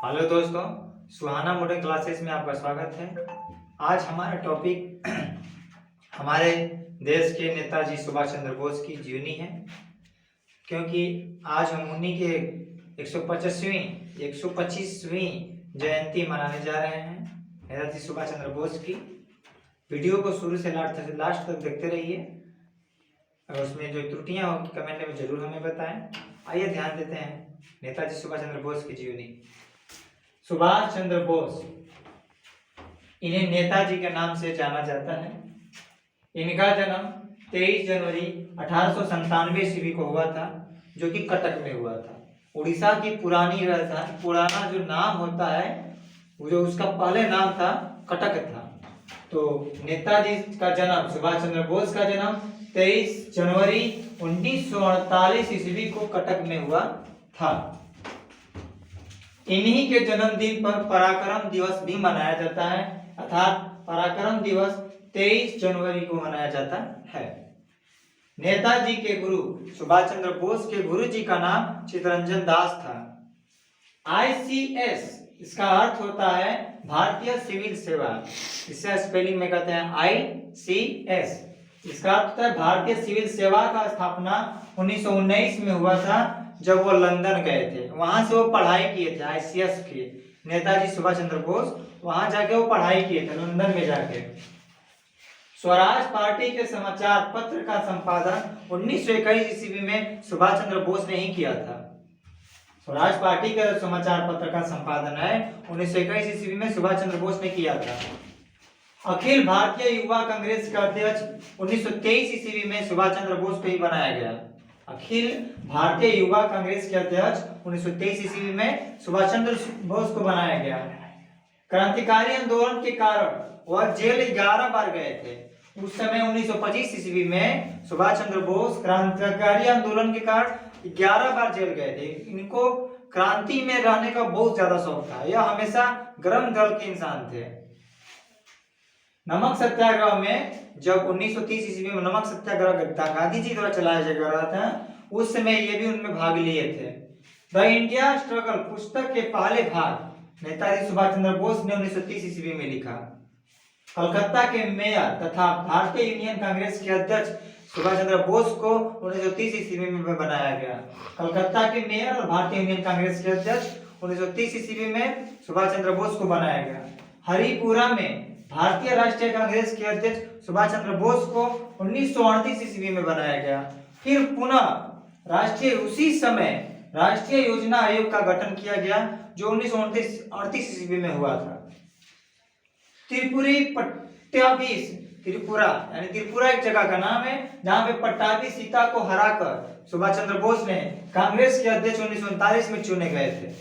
Hello दोस्तों, सुहाना modern classes में आपका स्वागत है। आज हमारा टॉपिक हमारे देश के नेताजी सुभाष चंद्र बोस की जीवनी है, क्योंकि आज हम उन्हीं के 125वीं जयंती मनाने जा रहे हैं नेताजी सुभाष चंद्र बोस की। वीडियो को शुरू से लास्ट तक देखते रहिए और उसमें जो त्रुटियां होंगी कमेंट में जरूर हमें बताएं। आइए ध्यान देते हैं नेताजी सुभाष चंद्र बोस की जीवनी। सुभाष चंद्र बोस, इन्हें नेताजी के नाम से जाना जाता है। इनका जन्म 23 जनवरी 1897 ईस्वी को हुआ था, जो कि कटक में हुआ था। उड़ीसा की पुरानी राजधानी, पुराना जो नाम होता है वो जो उसका पहले नाम था कटक था। तो नेताजी का जन्म, सुभाष चंद्र बोस का जन्म 23 जनवरी 1948 ईस्वी को कटक में हुआ था। इन्हीं के जन्मदिन पर पराक्रम दिवस भी मनाया जाता है, अर्थात पराक्रम दिवस 23 जनवरी को मनाया जाता है। नेताजी के गुरु सुभाष चंद्र बोस के गुरु जी का नाम चित्तरंजन दास था। ICS, इसका अर्थ होता है भारतीय सिविल सेवा। इसे स्पेलिंग में कहते हैं ICS। इसका अर्थ होता है भारतीय सिविल सेवा का स्थापना 1919 में हुआ था, जब वो लंदन गए थे। वहां से वो पढ़ाई किए थे। ICS के नेताजी सुभाष चंद्र बोस वहां जाके वो पढ़ाई किए थे, लंदन में जाके। स्वराज पार्टी के समाचार पत्र का संपादन 1921 ईस्वी में सुभाष चंद्र बोस ने ही किया था। स्वराज पार्टी के समाचार पत्र का संपादन है 1921 ईस्वी में सुभाष चंद्र बोस ने किया था। अखिल भारतीय युवा कांग्रेस का अध्यक्ष 1923 ईस्वी में सुभाष चंद्र बोस को ही बनाया गया। अखिल भारतीय युवा कांग्रेस के अध्यक्ष 1923 ईस्वी में सुभाष चंद्र बोस को बनाया गया। क्रांतिकारी आंदोलन के कारण वह जेल 11 बार गए थे। उस समय 1925 ईस्वी में सुभाष चंद्र बोस क्रांतिकारी आंदोलन के कारण 11 बार जेल गए थे। इनको क्रांति में रहने का बहुत ज्यादा शौक था। यह हमेशा गर्म दल के इंसान थे। नमक सत्याग्रह में, जब 1930 ईस्वी में नमक सत्याग्रह गांधी जी द्वारा चलाया जा रहा था, उस समय ये भी उनमें भाग लिए थे। द इंडिया स्ट्रगल पुस्तक के पहले भाग नेताजी सुभाष चंद्र बोस ने 1930 ईस्वी में लिखा। कलकत्ता के मेयर तथा भारतीय यूनियन कांग्रेस के अध्यक्ष सुभाष चंद्र बोस को 1930 ईस्वी में बनाया गया। कलकत्ता के मेयर और भारतीय यूनियन कांग्रेस के अध्यक्ष 1930 ईस्वी में सुभाष चंद्र बोस को बनाया गया। हरिपुरा में भारतीय राष्ट्रीय कांग्रेस के अध्यक्ष सुभाष चंद्र बोस को 1938 ईस्वी में बनाया गया। फिर पुनः उसी समय राष्ट्रीय योजना आयोग का गठन किया गया, जो 1938 ईस्वी में हुआ था। त्रिपुरी पट्टाभी, त्रिपुरा यानी त्रिपुरा एक जगह का नाम है, जहां पे पट्टाभी सीता को हराकर सुभाष चंद्र बोस ने कांग्रेस के अध्यक्ष 1939 में चुने गए थे।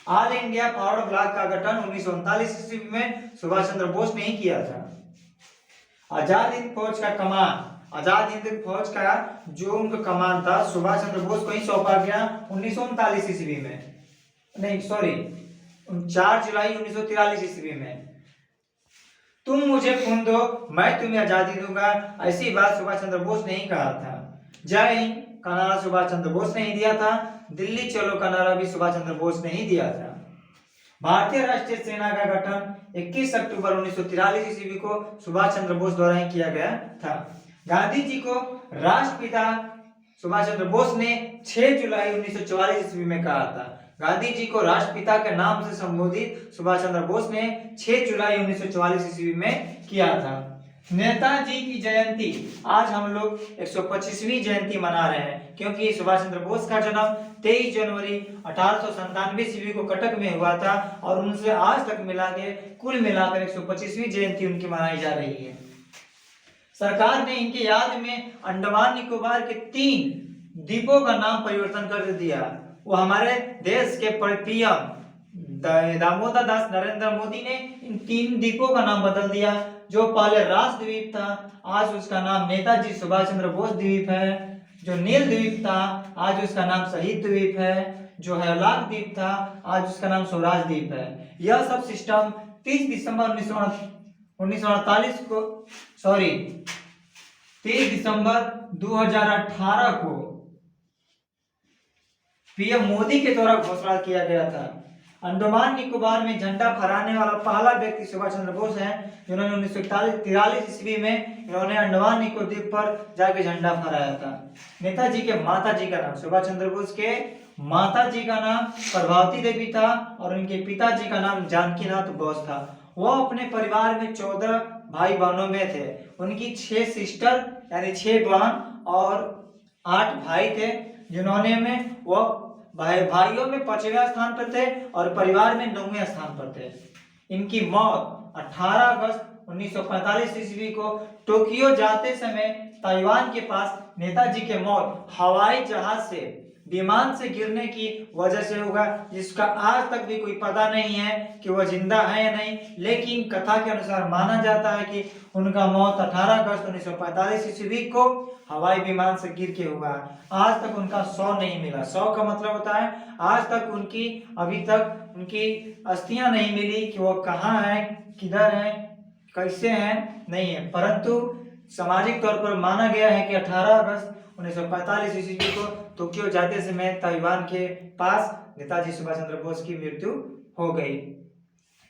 ऑल इंडिया फॉरवर्ड ब्लॉक का गठन 1939 ईस्वी में सुभाष चंद्र बोस ने ही किया था। आजाद हिंद फौज का कमान, आजाद हिंद फौज का जो उनका कमान था सुभाष चंद्र बोस को ही सौंपा गया 1939 ईस्वी में, नहीं सॉरी 4 जुलाई 1943 ईस्वी में। तुम मुझे खून दो, मैं तुम्हें आजादी दूंगा, ऐसी बात सुभाष चंद्र बोस ने ही कहा था। जय हिंद का नारा सुभाष चंद्र बोस ने ही दिया था। दिल्ली चलो का नारा भी सुभाष चंद्र बोस ने ही दिया था। भारतीय राष्ट्रीय सेना का गठन 21 अक्टूबर 1943 ईस्वी को सुभाष चंद्र बोस द्वारा ही किया गया था। गांधी जी को राष्ट्रपिता सुभाष चंद्र बोस ने 6 जुलाई 1944 ईस्वी में कहा था। गांधी जी को राष्ट्रपिता के नाम से संबोधित सुभाष चंद्र बोस ने 6 जुलाई 1944 ईस्वी में किया था। नेताजी की जयंती, आज हम लोग 125वीं जयंती मना रहे हैं, क्योंकि सुभाष चंद्र बोस का जन्म 23 जनवरी 1897 ईस्वी को कटक में हुआ था और उनसे आज तक कुल मिलाकर 125वीं जयंती उनकी मनाई जा रही है। सरकार ने इनकी याद में अंडमान निकोबार के 3 द्वीपों का नाम परिवर्तन कर दिया। वो हमारे देश के पीएम दामोदर दास नरेंद्र मोदी ने इन 3 द्वीपों का नाम बदल दिया। जो पहले राष्ट्र द्वीप था, आज उसका नाम नेताजी सुभाष चंद्र बोस द्वीप है। जो नील द्वीप था, आज उसका नाम शहीद द्वीप है। जो हैवलॉक द्वीप था, आज उसका नाम स्वराज द्वीप है। यह सब सिस्टम 30 दिसंबर 1948 को 30 दिसंबर 2018 को पीएम मोदी के द्वारा घोषणा किया गया था। अंडमान निकोबार में झंडा फहराने वाला पहला व्यक्ति सुभाष चंद्र बोस हैं, जिन्होंने 1943 ईस्वी में इन्होंने अंडमान निकोबार द्वीप पर जाके झंडा फहराया था। नेताजी के माता जी का नाम, सुभाष चंद्र बोस के माता जी का नाम प्रभावती देवी था और उनके पिताजी का नाम जानकीनाथ बोस था। वह अपने परिवार में 14 भाई बहनों में थे। उनकी 6 सिस्टर यानी 6 बहन और 8 भाई थे, जिन्होंने में वह भाइयों में 5वें स्थान पर थे और परिवार में 9वें स्थान पर थे। इनकी मौत 18 अगस्त 1945 ईस्वी को टोक्यो जाते समय ताइवान के पास नेताजी के मौत हवाई जहाज से विमान से गिरने की वजह से होगा, जिसका आज तक भी कोई पता नहीं है कि वह जिंदा है या नहीं। लेकिन कथा के अनुसार माना जाता है कि उनका मौत 18 अगस्त 1945 ईस्वी को हवाई विमान से गिर के हुआ। आज तक उनका शव नहीं मिला। शव का मतलब होता है आज तक उनकी अभी तक उनकी अस्थियां नहीं मिली कि वो कहाँ है, किधर है, कैसे हैं, नहीं है। परंतु सामाजिक तौर पर माना गया है कि 18 अगस्त 1945 ईस्वी को टोक्यो जाते समय ताइवान के पास नेताजी सुभाष चंद्र बोस की मृत्यु हो गई।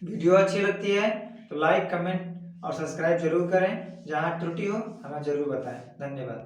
वीडियो अच्छी लगती है तो लाइक, कमेंट और सब्सक्राइब जरूर करें। जहां त्रुटि हो हमें जरूर बताएं। धन्यवाद।